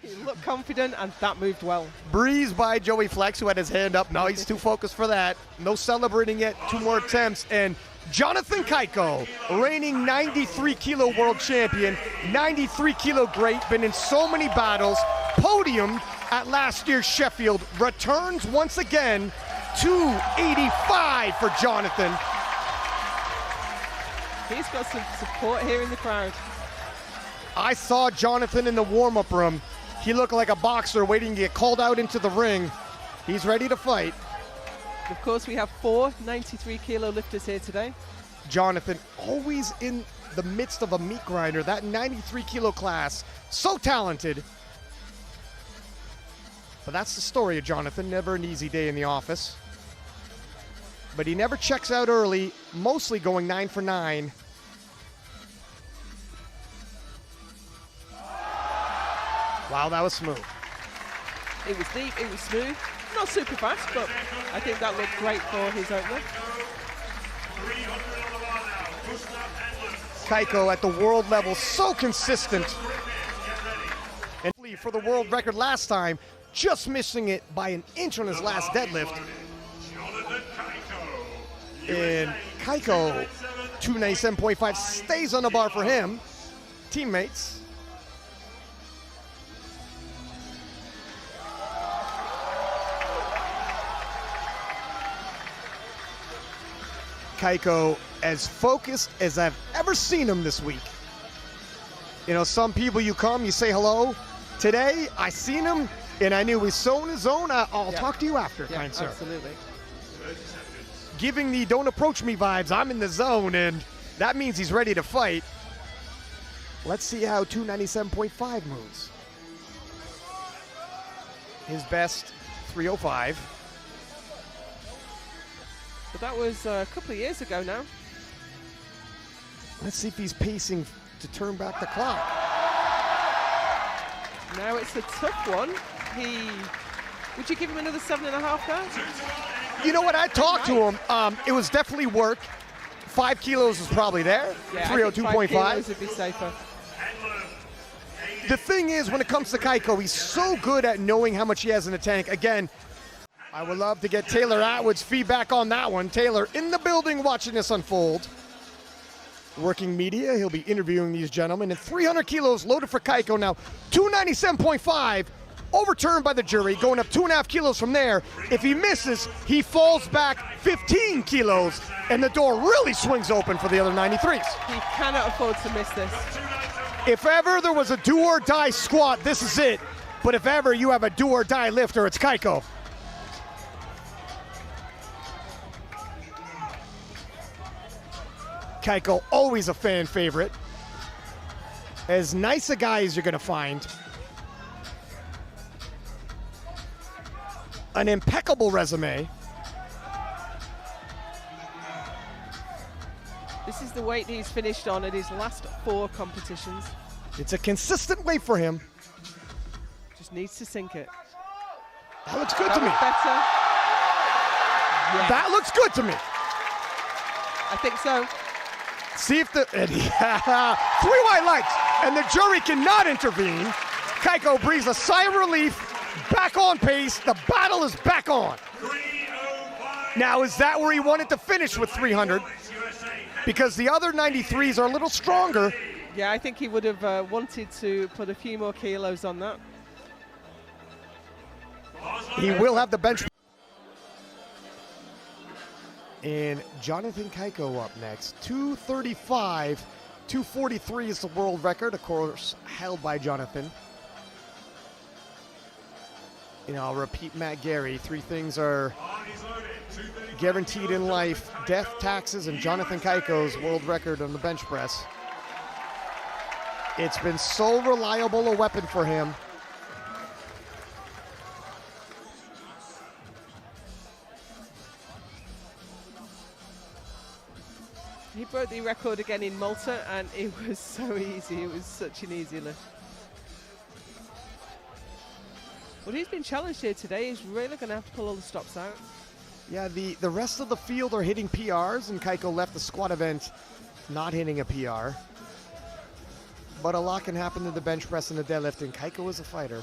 He looked confident, and that moved well. Breeze by Joey Flex, who had his hand up. No, he's too focused for that. No celebrating yet. 2 more attempts. And Jonathan Cayco, reigning 93-kilo world champion, 93-kilo great, been in so many battles, podiumed at last year's Sheffield, returns once again, 285 for Jonathan. He's got some support here in the crowd. I saw Jonathan in the warm-up room. He looked like a boxer waiting to get called out into the ring. He's ready to fight. Of course, we have 4 93-kilo lifters here today. Jonathan, always in the midst of a meat grinder, that 93-kilo class, so talented. But that's the story of Jonathan, never an easy day in the office. But he never checks out early, mostly going 9 for 9. Wow, that was smooth. It was deep, it was smooth. Not super fast, but I think that looked great for his opener. Cayco at the world level, so consistent. And for the world record last time, just missing it by an inch on his last deadlift. And Cayco, 297.5, stays on the bar for him. Teammates. Cayco as focused as I've ever seen him this week. You know, some people you come, you say hello. Today, I seen him, and I knew he's so in his zone. I'll talk to you after, kind sir. Absolutely. Giving the don't approach me vibes. I'm in the zone, and that means he's ready to fight. Let's see how 297.5 moves. His best, 305. But that was a couple of years ago now. Let's see if he's pacing to turn back the clock. Now it's a tough one. Would you give him another 7.5 guys? You know what? I talked to him. It was definitely work. 5 kilos is probably there. Yeah, 302.5 would be safer. The thing is, when it comes to Cayco, he's so good at knowing how much he has in the tank. Again, I would love to get Taylor Atwood's feedback on that one. Taylor in the building watching this unfold. Working media, he'll be interviewing these gentlemen. And 300 kilos loaded for Cayco now. 297.5, overturned by the jury, going up 2.5 kilos from there. If he misses, he falls back 15 kilos, and the door really swings open for the other 93s. He cannot afford to miss this. If ever there was a do-or-die squat, this is it. But if ever you have a do-or-die lifter, it's Cayco. Cayco, always a fan favorite. As nice a guy as you're gonna find. An impeccable resume. This is the weight he's finished on at his last 4 competitions. It's a consistent weight for him. Just needs to sink it. That looks good to me. Better. Yes. That looks good to me. I think so. See if the 3 white lights, and the jury cannot intervene. Cayco breathes a sigh of relief, back on pace. The battle is back on. Now, is that where he wanted to finish with 300? Because the other 93s are a little stronger. Yeah, I think he would have wanted to put a few more kilos on that. He will have the bench. And Jonathan Cayco up next. 235, 243 is the world record, of course, held by Jonathan. You know, I'll repeat Matt Gary. 3 things are guaranteed in life: death, taxes, and Jonathan Cayco's world record on the bench press. It's been so reliable a weapon for him. He broke the record again in Malta, and it was so easy. It was such an easy lift. Well, he's been challenged here today. He's really going to have to pull all the stops out. Yeah, the rest of the field are hitting PRs, and Cayco left the squat event not hitting a PR. but a lot can happen to the bench press and the deadlift, and Cayco is a fighter.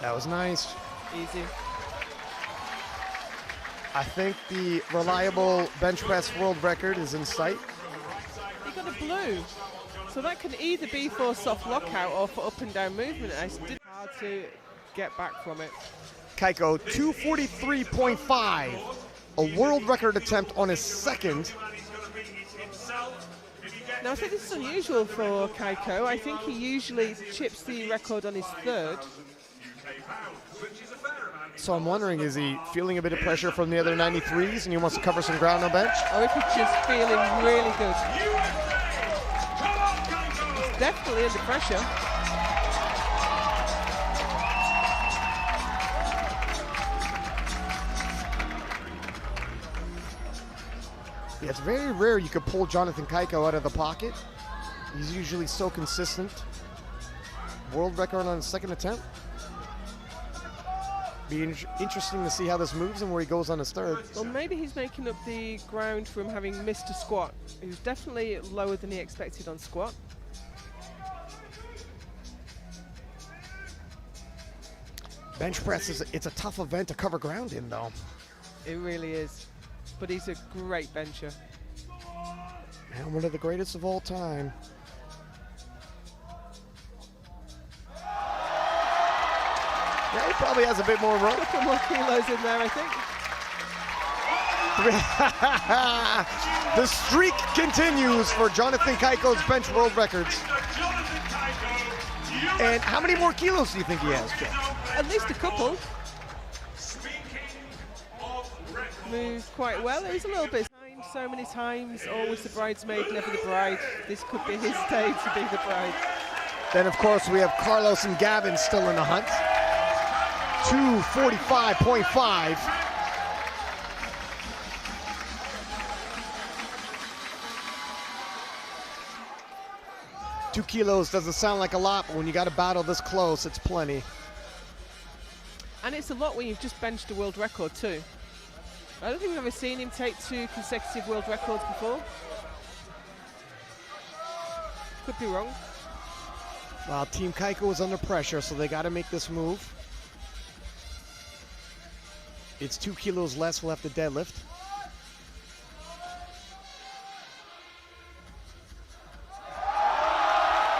That was nice. Easy. I think the reliable bench press world record is in sight. He got a blue. So that can either be for soft lockout or for up and down movement. It's hard to get back from it. Cayco, 243.5. A world record attempt on his second. Now I think this is unusual for Cayco. I think he usually chips the record on his third. So I'm wondering, is he feeling a bit of pressure from the other 93s and he wants to cover some ground on bench? Or if he's just feeling really good. He's definitely under pressure. Yeah, it's very rare you could pull Jonathan Cayco out of the pocket. He's usually so consistent. World record on his second attempt. Be interesting to see how this moves and where he goes on his third. Well, maybe he's making up the ground from having missed a squat. He was definitely lower than he expected on squat. Bench press it's a tough event to cover ground in, though. It really is. But he's a great bencher. Man, one of the greatest of all time. Yeah, he probably has a bit more room. A couple more kilos in there, I think. The streak continues for Jonathan Cayco's bench world records. And how many more kilos do you think he has, Joe? At least a couple. Moves quite well. He's a little bit behind so many times. Always the bridesmaid, never the bride. This could be his day to be the bride. Then, of course, we have Carlos and Gavin still in the hunt. 245.5. Two kilos doesn't sound like a lot, but when you got a battle this close, it's plenty. And it's a lot when you've just benched a world record too. I don't think we've ever seen him take 2 consecutive world records before. Could be wrong. Well, Team Cayco is under pressure, so they got to make this move. It's 2 kilos less left to deadlift.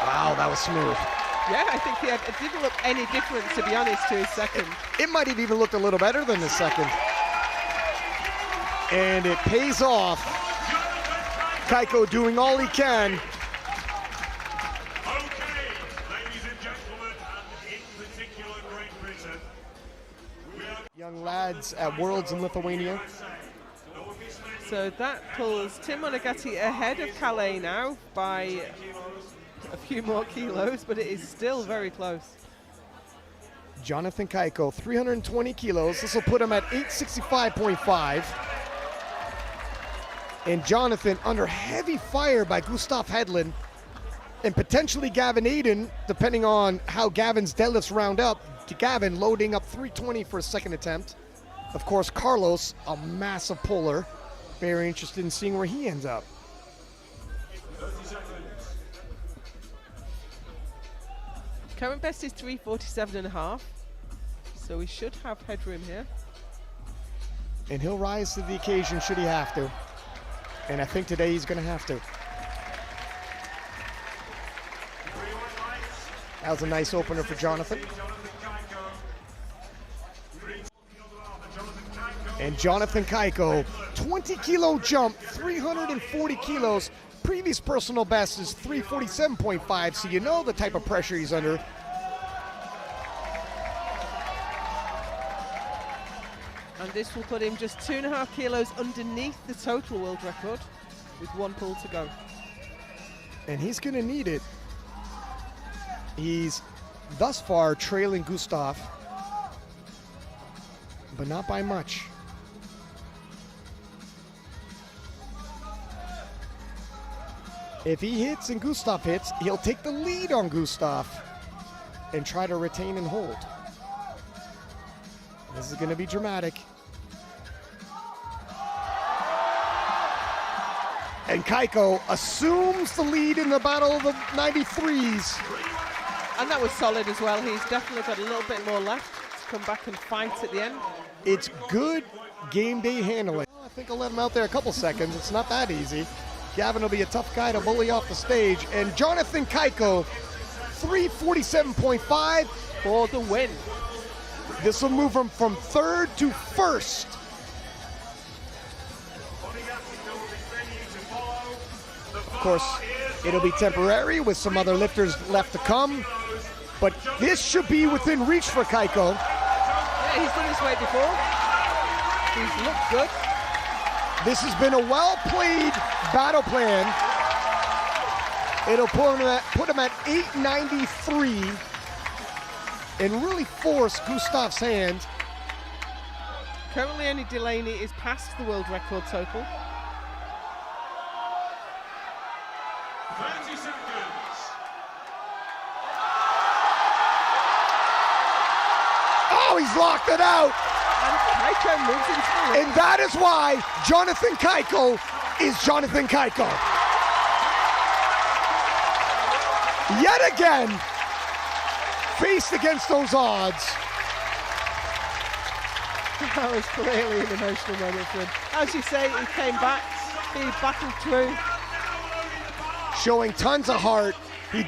Wow, that was smooth. Yeah, I think it didn't look any different, to be honest, to his second. It might have even looked a little better than the second. And it pays off. Cayco doing all he can. Okay, ladies and gentlemen, and in particular Great Britain. Young lads at Worlds in Lithuania. So that pulls Tim Monagatti ahead of Calais now by a few more kilos, but it is still very close. Jonathan Cayco, 320 kilos. This will put him at 865.5. And Jonathan under heavy fire by Gustav Hedlund and potentially Gavin Aiden, depending on how Gavin's deadlifts round up. Gavin loading up 320 for a second attempt. Of course, Carlos, a massive puller. Very interested in seeing where he ends up. Current best is 347.5, so we should have headroom here. And he'll rise to the occasion should he have to. And I think today he's going to have to. That was a nice opener for Jonathan. And Jonathan Cayco, 20 kilo jump, 340 kilos. Previous personal best is 347.5, so you know the type of pressure he's under. And this will put him just 2.5 kilos underneath the total world record with 1 pull to go. And he's going to need it. He's thus far trailing Gustav, but not by much. If he hits and Gustav hits, he'll take the lead on Gustav and try to retain and hold. This is going to be dramatic. And Cayco assumes the lead in the battle of the 93s. And that was solid as well. He's definitely got a little bit more left to come back and fight at the end. It's good game day handling. I think I'll let him out there a couple seconds. It's not that easy. Gavin will be a tough guy to bully off the stage. And Jonathan Cayco, 347.5 for the win. This will move him from third to first. Of course, it'll be temporary with some other lifters left to come, but this should be within reach for Cayco. Yeah, he's done this weight before. He's looked good. This has been a well-played battle plan. It'll put him at 893 and really force Gustav's hand. Currently only Delaney is past the world record total. 30 seconds. Oh, he's locked it out. And Cayco moves into the lead. And that is why Jonathan Cayco is Jonathan Cayco. Yet again, faced against those odds. That was clearly an emotional moment for him. As you say, he came back, he battled through. Showing tons of heart.